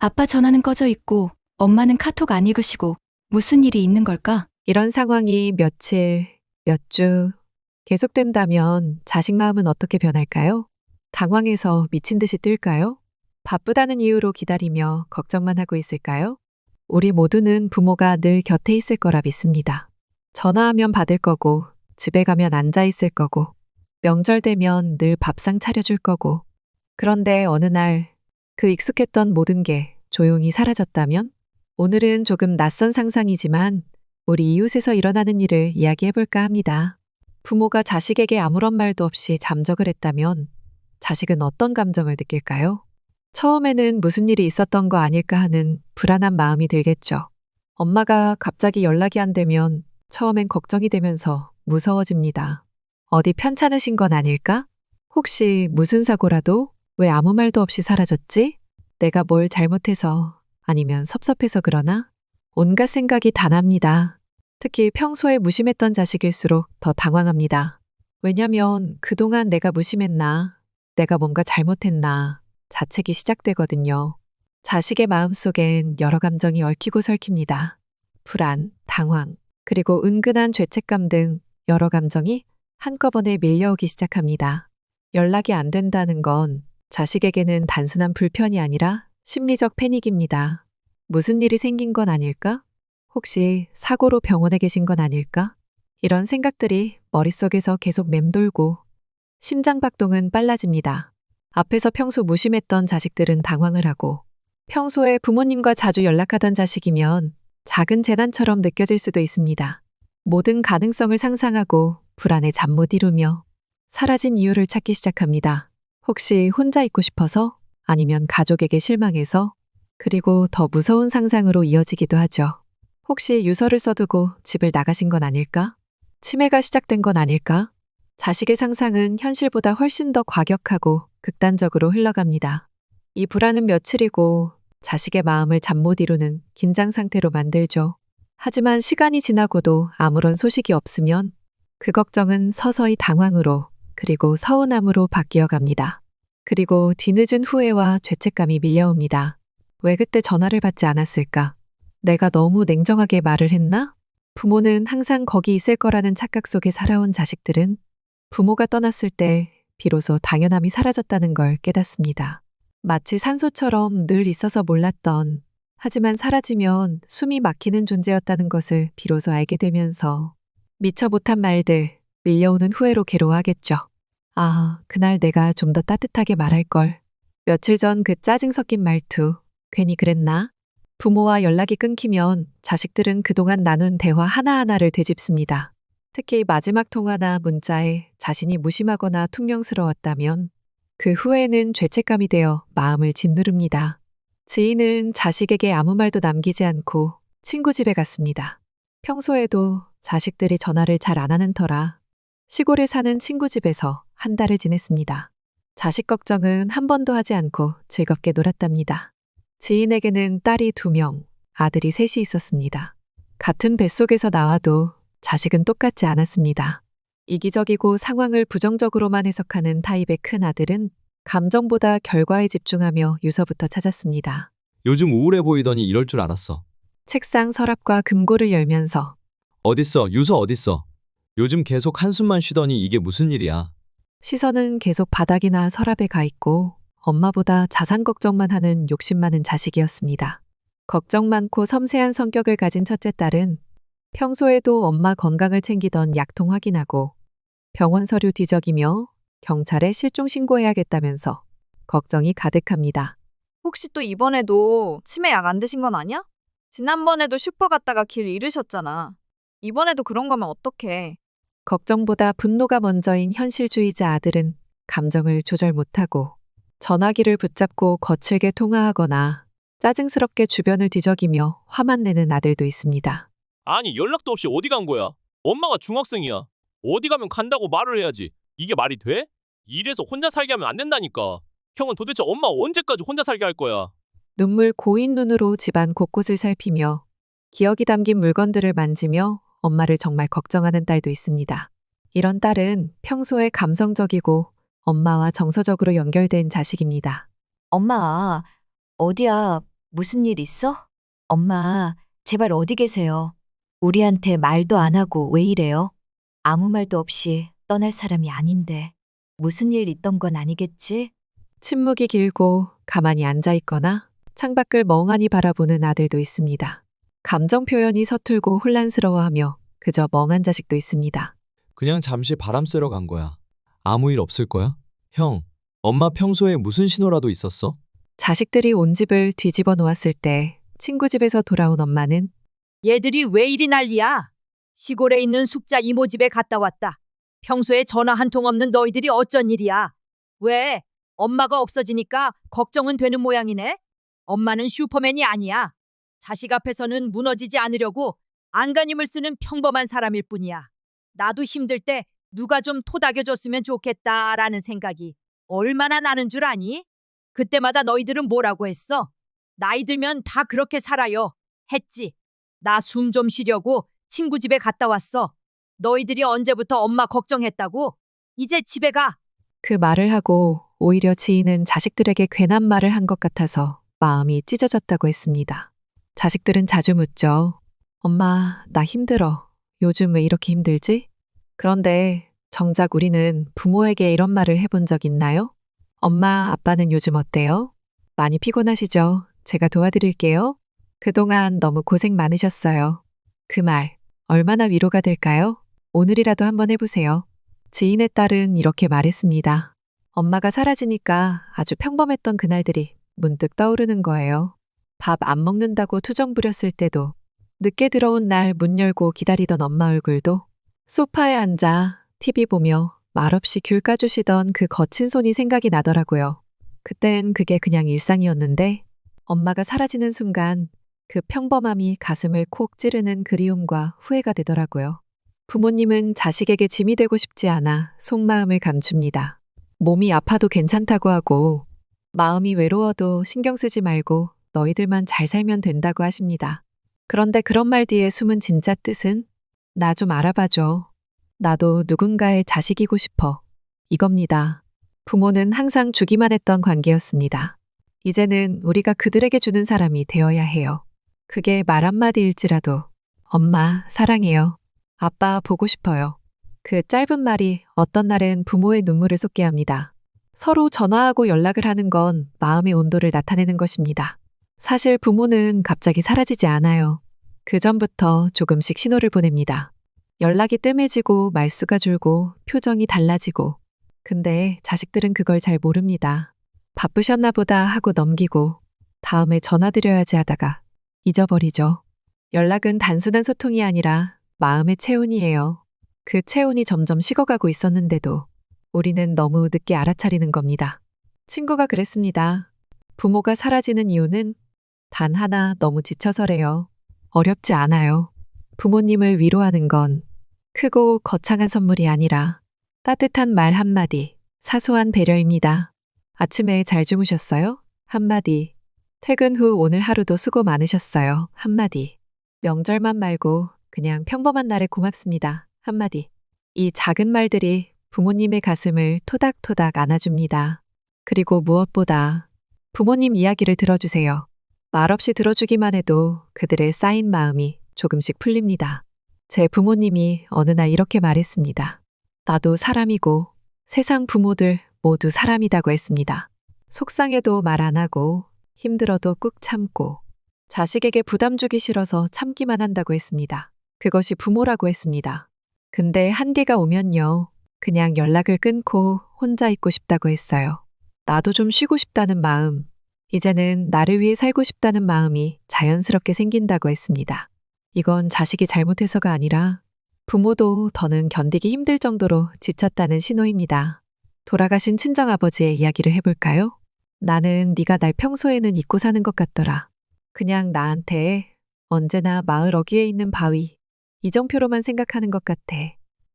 아빠 전화는 꺼져 있고 엄마는 카톡 안 읽으시고 무슨 일이 있는 걸까? 이런 상황이 며칠, 몇 주 계속된다면 자식 마음은 어떻게 변할까요? 당황해서 미친 듯이 뛸까요? 바쁘다는 이유로 기다리며 걱정만 하고 있을까요? 우리 모두는 부모가 늘 곁에 있을 거라 믿습니다. 전화하면 받을 거고, 집에 가면 앉아 있을 거고, 명절 되면 늘 밥상 차려줄 거고. 그런데 어느 날 그 익숙했던 모든 게 조용히 사라졌다면? 오늘은 조금 낯선 상상이지만 우리 이웃에서 일어나는 일을 이야기해 볼까 합니다. 부모가 자식에게 아무런 말도 없이 잠적을 했다면 자식은 어떤 감정을 느낄까요? 처음에는 무슨 일이 있었던 거 아닐까 하는 불안한 마음이 들겠죠. 엄마가 갑자기 연락이 안 되면 처음엔 걱정이 되면서 무서워집니다. 어디 편찮으신 건 아닐까? 혹시 무슨 사고라도? 왜 아무 말도 없이 사라졌지? 내가 뭘 잘못해서 아니면 섭섭해서 그러나? 온갖 생각이 다 납니다. 특히 평소에 무심했던 자식일수록 더 당황합니다. 왜냐면 그동안 내가 무심했나, 내가 뭔가 잘못했나 자책이 시작되거든요. 자식의 마음속엔 여러 감정이 얽히고 설킵니다. 불안, 당황, 그리고 은근한 죄책감 등 여러 감정이 한꺼번에 밀려오기 시작합니다. 연락이 안 된다는 건 자식에게는 단순한 불편이 아니라 심리적 패닉입니다. 무슨 일이 생긴 건 아닐까? 혹시 사고로 병원에 계신 건 아닐까? 이런 생각들이 머릿속에서 계속 맴돌고 심장박동은 빨라집니다. 앞에서 평소 무심했던 자식들은 당황을 하고 평소에 부모님과 자주 연락하던 자식이면 작은 재난처럼 느껴질 수도 있습니다. 모든 가능성을 상상하고 불안에 잠 못 이루며 사라진 이유를 찾기 시작합니다. 혹시 혼자 있고 싶어서? 아니면 가족에게 실망해서? 그리고 더 무서운 상상으로 이어지기도 하죠. 혹시 유서를 써두고 집을 나가신 건 아닐까? 치매가 시작된 건 아닐까? 자식의 상상은 현실보다 훨씬 더 과격하고 극단적으로 흘러갑니다. 이 불안은 며칠이고 자식의 마음을 잠 못 이루는 긴장 상태로 만들죠. 하지만 시간이 지나고도 아무런 소식이 없으면 그 걱정은 서서히 당황으로 그리고 서운함으로 바뀌어 갑니다. 그리고 뒤늦은 후회와 죄책감이 밀려옵니다. 왜 그때 전화를 받지 않았을까? 내가 너무 냉정하게 말을 했나? 부모는 항상 거기 있을 거라는 착각 속에 살아온 자식들은 부모가 떠났을 때 비로소 당연함이 사라졌다는 걸 깨닫습니다. 마치 산소처럼 늘 있어서 몰랐던, 하지만 사라지면 숨이 막히는 존재였다는 것을 비로소 알게 되면서 미처 못한 말들, 밀려오는 후회로 괴로워하겠죠. 아, 그날 내가 좀 더 따뜻하게 말할 걸. 며칠 전 그 짜증 섞인 말투, 괜히 그랬나? 부모와 연락이 끊기면 자식들은 그동안 나눈 대화 하나하나를 되짚습니다. 특히 마지막 통화나 문자에 자신이 무심하거나 퉁명스러웠다면 그 후에는 죄책감이 되어 마음을 짓누릅니다. 지인은 자식에게 아무 말도 남기지 않고 친구 집에 갔습니다. 평소에도 자식들이 전화를 잘 안 하는 터라 시골에 사는 친구 집에서 한 달을 지냈습니다. 자식 걱정은 한 번도 하지 않고 즐겁게 놀았답니다. 지인에게는 딸이 2명, 아들이 3이 있었습니다. 같은 뱃속에서 나와도 자식은 똑같지 않았습니다. 이기적이고 상황을 부정적으로만 해석하는 타입의 큰 아들은 감정보다 결과에 집중하며 유서부터 찾았습니다. 요즘 우울해 보이더니 이럴 줄 알았어. 책상 서랍과 금고를 열면서 어딨어? 유서 어딨어? 요즘 계속 한숨만 쉬더니 이게 무슨 일이야? 시선은 계속 바닥이나 서랍에 가 있고 엄마보다 자산 걱정만 하는 욕심 많은 자식이었습니다. 걱정 많고 섬세한 성격을 가진 첫째 딸은 평소에도 엄마 건강을 챙기던 약통 확인하고 병원 서류 뒤적이며 경찰에 실종 신고해야겠다면서 걱정이 가득합니다. 혹시 또 이번에도 치매 약 안 드신 건 아니야? 지난번에도 슈퍼 갔다가 길 잃으셨잖아. 이번에도 그런 거면 어떡해. 걱정보다 분노가 먼저인 현실주의자 아들은 감정을 조절 못하고 전화기를 붙잡고 거칠게 통화하거나 짜증스럽게 주변을 뒤적이며 화만 내는 아들도 있습니다. 아니 연락도 없이 어디 간 거야? 엄마가 중학생이야. 어디 가면 간다고 말을 해야지. 이게 말이 돼? 이래서 혼자 살게 하면 안 된다니까. 형은 도대체 엄마 언제까지 혼자 살게 할 거야? 눈물 고인 눈으로 집안 곳곳을 살피며 기억이 담긴 물건들을 만지며 엄마를 정말 걱정하는 딸도 있습니다. 이런 딸은 평소에 감성적이고 엄마와 정서적으로 연결된 자식입니다. 엄마, 어디야? 무슨 일 있어? 엄마, 제발 어디 계세요? 우리한테 말도 안 하고 왜 이래요? 아무 말도 없이 떠날 사람이 아닌데. 무슨 일 있던 건 아니겠지? 침묵이 길고 가만히 앉아 있거나 창밖을 멍하니 바라보는 아들도 있습니다. 감정 표현이 서툴고 혼란스러워하며 그저 멍한 자식도 있습니다. 그냥 잠시 바람 쐬러 간 거야. 아무 일 없을 거야? 형, 엄마 평소에 무슨 신호라도 있었어? 자식들이 온 집을 뒤집어 놓았을 때 친구 집에서 돌아온 엄마는 얘들이 왜 이리 난리야? 시골에 있는 숙자 이모 집에 갔다 왔다. 평소에 전화 한 통 없는 너희들이 어쩐 일이야? 왜? 엄마가 없어지니까 걱정은 되는 모양이네? 엄마는 슈퍼맨이 아니야. 자식 앞에서는 무너지지 않으려고 안간힘을 쓰는 평범한 사람일 뿐이야. 나도 힘들 때 누가 좀 토닥여줬으면 좋겠다라는 생각이 얼마나 나는 줄 아니? 그때마다 너희들은 뭐라고 했어? 나이 들면 다 그렇게 살아요. 했지. 나 숨 좀 쉬려고 친구 집에 갔다 왔어. 너희들이 언제부터 엄마 걱정했다고? 이제 집에 가. 그 말을 하고 오히려 지인은 자식들에게 괜한 말을 한 것 같아서 마음이 찢어졌다고 했습니다. 자식들은 자주 묻죠. 엄마, 나 힘들어. 요즘 왜 이렇게 힘들지? 그런데 정작 우리는 부모에게 이런 말을 해본 적 있나요? 엄마, 아빠는 요즘 어때요? 많이 피곤하시죠? 제가 도와드릴게요. 그동안 너무 고생 많으셨어요. 그 말, 얼마나 위로가 될까요? 오늘이라도 한번 해보세요. 지인의 딸은 이렇게 말했습니다. 엄마가 사라지니까 아주 평범했던 그날들이 문득 떠오르는 거예요. 밥 안 먹는다고 투정 부렸을 때도, 늦게 들어온 날 문 열고 기다리던 엄마 얼굴도, 소파에 앉아 TV 보며 말없이 귤 까주시던 그 거친 손이 생각이 나더라고요. 그땐 그게 그냥 일상이었는데 엄마가 사라지는 순간 그 평범함이 가슴을 콕 찌르는 그리움과 후회가 되더라고요. 부모님은 자식에게 짐이 되고 싶지 않아 속마음을 감춥니다. 몸이 아파도 괜찮다고 하고 마음이 외로워도 신경 쓰지 말고 너희들만 잘 살면 된다고 하십니다. 그런데 그런 말 뒤에 숨은 진짜 뜻은 나 좀 알아봐줘. 나도 누군가의 자식이고 싶어. 이겁니다. 부모는 항상 주기만 했던 관계였습니다. 이제는 우리가 그들에게 주는 사람이 되어야 해요. 그게 말 한마디일지라도 엄마 사랑해요. 아빠 보고 싶어요. 그 짧은 말이 어떤 날엔 부모의 눈물을 쏟게 합니다. 서로 전화하고 연락을 하는 건 마음의 온도를 나타내는 것입니다. 사실 부모는 갑자기 사라지지 않아요. 그 전부터 조금씩 신호를 보냅니다. 연락이 뜸해지고 말수가 줄고 표정이 달라지고. 근데 자식들은 그걸 잘 모릅니다. 바쁘셨나 보다 하고 넘기고 다음에 전화드려야지 하다가 잊어버리죠. 연락은 단순한 소통이 아니라 마음의 체온이에요. 그 체온이 점점 식어가고 있었는데도 우리는 너무 늦게 알아차리는 겁니다. 친구가 그랬습니다. 부모가 사라지는 이유는 단 하나, 너무 지쳐서래요. 어렵지 않아요. 부모님을 위로하는 건 크고 거창한 선물이 아니라 따뜻한 말 한마디, 사소한 배려입니다. 아침에 잘 주무셨어요? 한마디. 퇴근 후 오늘 하루도 수고 많으셨어요. 한마디. 명절만 말고 그냥 평범한 날에 고맙습니다. 한마디. 이 작은 말들이 부모님의 가슴을 토닥토닥 안아줍니다. 그리고 무엇보다 부모님 이야기를 들어주세요. 말없이 들어주기만 해도 그들의 쌓인 마음이 조금씩 풀립니다. 제 부모님이 어느 날 이렇게 말했습니다. 나도 사람이고 세상 부모들 모두 사람이다고 했습니다. 속상해도 말 안 하고 힘들어도 꾹 참고 자식에게 부담 주기 싫어서 참기만 한다고 했습니다. 그것이 부모라고 했습니다. 근데 한계가 오면요. 그냥 연락을 끊고 혼자 있고 싶다고 했어요. 나도 좀 쉬고 싶다는 마음, 이제는 나를 위해 살고 싶다는 마음이 자연스럽게 생긴다고 했습니다. 이건 자식이 잘못해서가 아니라 부모도 더는 견디기 힘들 정도로 지쳤다는 신호입니다. 돌아가신 친정아버지의 이야기를 해볼까요? 나는 네가 날 평소에는 잊고 사는 것 같더라. 그냥 나한테 언제나 마을 어귀에 있는 바위, 이정표로만 생각하는 것 같아.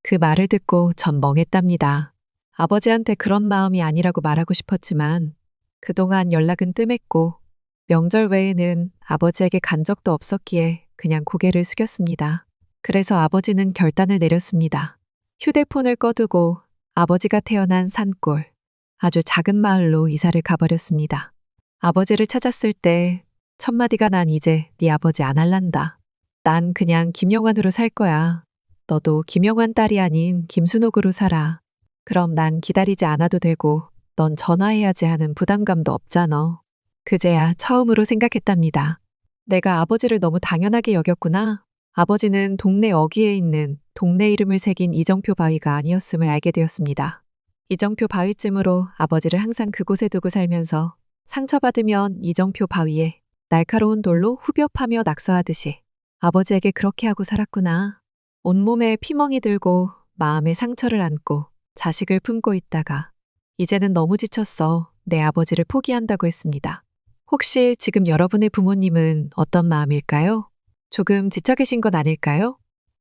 그 말을 듣고 전 멍했답니다. 아버지한테 그런 마음이 아니라고 말하고 싶었지만 그동안 연락은 뜸했고 명절 외에는 아버지에게 간 적도 없었기에 그냥 고개를 숙였습니다. 그래서 아버지는 결단을 내렸습니다. 휴대폰을 꺼두고 아버지가 태어난 산골, 아주 작은 마을로 이사를 가버렸습니다. 아버지를 찾았을 때 첫마디가 난 이제 네 아버지 안 할란다. 난 그냥 김영환으로 살 거야. 너도 김영환 딸이 아닌 김순옥으로 살아. 그럼 난 기다리지 않아도 되고 넌 전화해야지 하는 부담감도 없잖아. 그제야 처음으로 생각했답니다. 내가 아버지를 너무 당연하게 여겼구나. 아버지는 동네 어귀에 있는 동네 이름을 새긴 이정표 바위가 아니었음을 알게 되었습니다. 이정표 바위쯤으로 아버지를 항상 그곳에 두고 살면서 상처받으면 이정표 바위에 날카로운 돌로 후벼 파며 낙서하듯이 아버지에게 그렇게 하고 살았구나. 온몸에 피멍이 들고 마음에 상처를 안고 자식을 품고 있다가 이제는 너무 지쳤어. 내 아버지를 포기한다고 했습니다. 혹시 지금 여러분의 부모님은 어떤 마음일까요? 조금 지쳐 계신 건 아닐까요?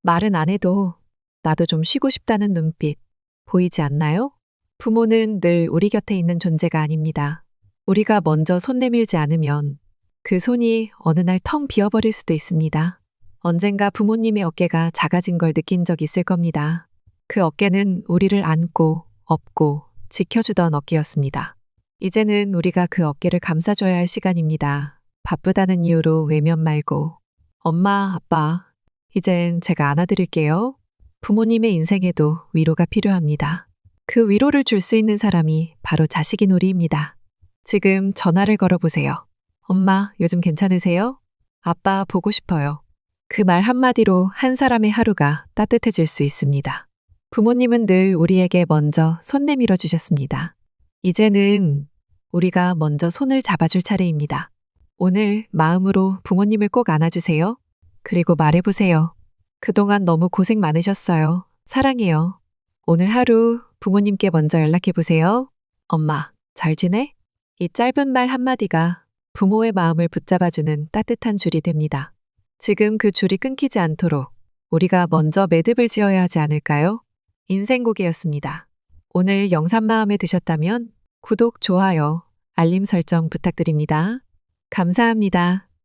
말은 안 해도 나도 좀 쉬고 싶다는 눈빛 보이지 않나요? 부모는 늘 우리 곁에 있는 존재가 아닙니다. 우리가 먼저 손 내밀지 않으면 그 손이 어느 날 텅 비어버릴 수도 있습니다. 언젠가 부모님의 어깨가 작아진 걸 느낀 적 있을 겁니다. 그 어깨는 우리를 안고 업고 지켜주던 어깨였습니다. 이제는 우리가 그 어깨를 감싸줘야 할 시간입니다. 바쁘다는 이유로 외면 말고 엄마, 아빠, 이젠 제가 안아드릴게요. 부모님의 인생에도 위로가 필요합니다. 그 위로를 줄 수 있는 사람이 바로 자식인 우리입니다. 지금 전화를 걸어보세요. 엄마, 요즘 괜찮으세요? 아빠, 보고 싶어요. 그 말 한마디로 한 사람의 하루가 따뜻해질 수 있습니다. 부모님은 늘 우리에게 먼저 손 내밀어 주셨습니다. 이제는 우리가 먼저 손을 잡아줄 차례입니다. 오늘 마음으로 부모님을 꼭 안아주세요. 그리고 말해보세요. 그동안 너무 고생 많으셨어요. 사랑해요. 오늘 하루 부모님께 먼저 연락해보세요. 엄마, 잘 지내? 이 짧은 말 한마디가 부모의 마음을 붙잡아주는 따뜻한 줄이 됩니다. 지금 그 줄이 끊기지 않도록 우리가 먼저 매듭을 지어야 하지 않을까요? 인생고개였습니다. 오늘 영상 마음에 드셨다면 구독, 좋아요, 알림 설정 부탁드립니다. 감사합니다.